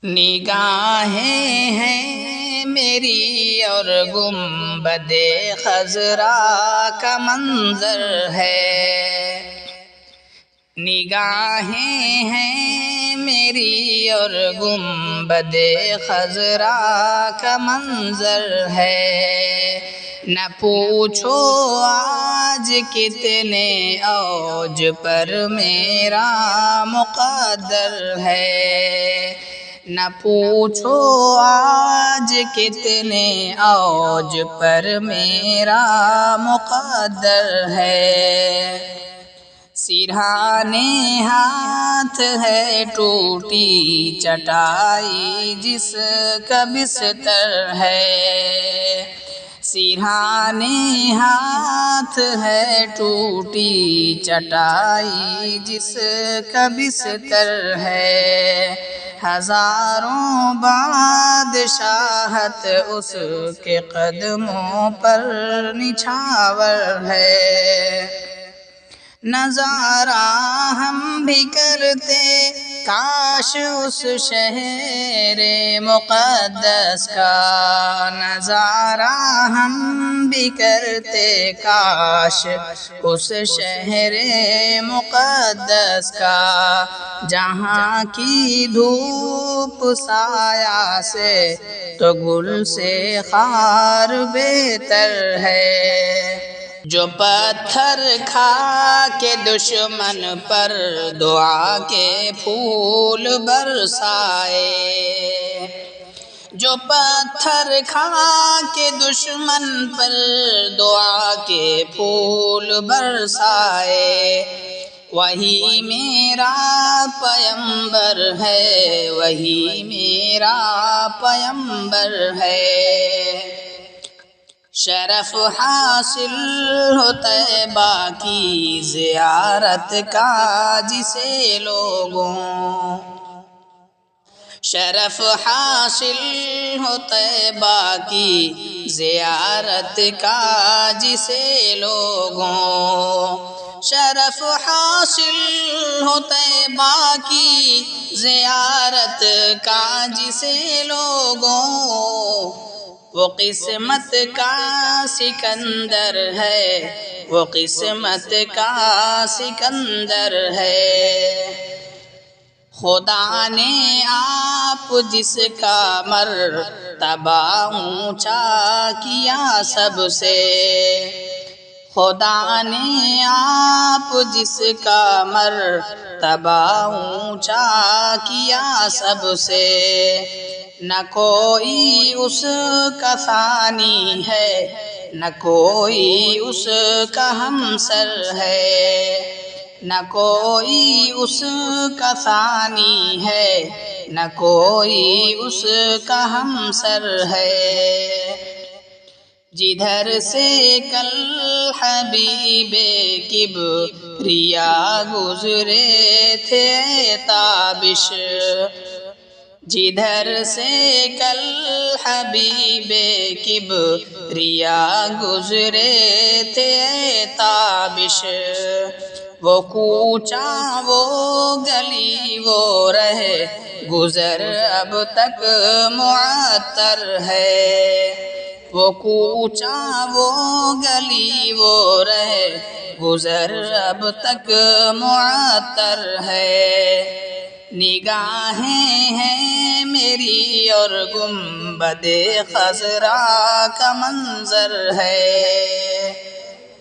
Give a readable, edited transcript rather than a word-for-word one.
نگاہیں ہیں میری اور گنبد خضرا کا منظر ہے۔ نگاہیں ہیں میری اور گنبد خضرا کا منظر ہے۔ نہ پوچھو آج کتنے اوج پر میرا مقدر ہے۔ نہ پوچھو آج کتنے اوج پر میرا مقدر ہے۔ سرہانے ہاتھ ہے ٹوٹی چٹائی جس کا بستر ہے۔ سرہانے ہاتھ ہے ٹوٹی چٹائی جس کا بستر ہے۔ ہزاروں بادشاہت اس کے قدموں پر نچھاور ہے۔ نظارہ ہم بھی کرتے کاش اس شہر مقدس کا۔ نظارہ ہم بھی کرتے کاش اس شہر مقدس کا، جہاں کی دھوپ سایہ سے تو گل سے خار بہتر ہے۔ جو پتھر کھا کے دشمن پر دعا کے پھول برسائے۔ جو پتھر کھا کے دشمن پر دعا کے پھول برسائے، وہی میرا پیمبر ہے، وہی میرا پیمبر ہے۔ شرف حاصل ہو طیبہ کی زیارت کا جسے لوگوں، شرف حاصل ہو طیبہ کی زیارت کا جسے لوگوں، شرف حاصل ہو طیبہ کی زیارت کا جسے لوگوں، وہ قسمت کا سکندر ہے، وہ قسمت کا سکندر ہے۔ خدا نے آپ جس کا مرتبہ اونچا کیا سب سے، خدا نے آپ جس کا مرتبہ اونچا کیا سب سے، نہ کوئی اس کا ثانی ہے، نہ کوئی اس کا ہمسر ہے۔ نہ کوئی اس کا ثانی ہے، نہ کوئی اس کا ہمسر ہے۔ جدھر سے کل حبیب کبریا گزرے تھے تابش، جدھر سے کل حبیب کبریا گزرے تھے تابش، وہ کوچہ وہ گلی وہ رہ گزر اب تک معطر ہے۔ وہ کوچہ وہ گلی وہ رہ گزر اب تک معطر ہے۔ نگاہیں ہیں میری اور گنبد خضرا کا منظر ہے۔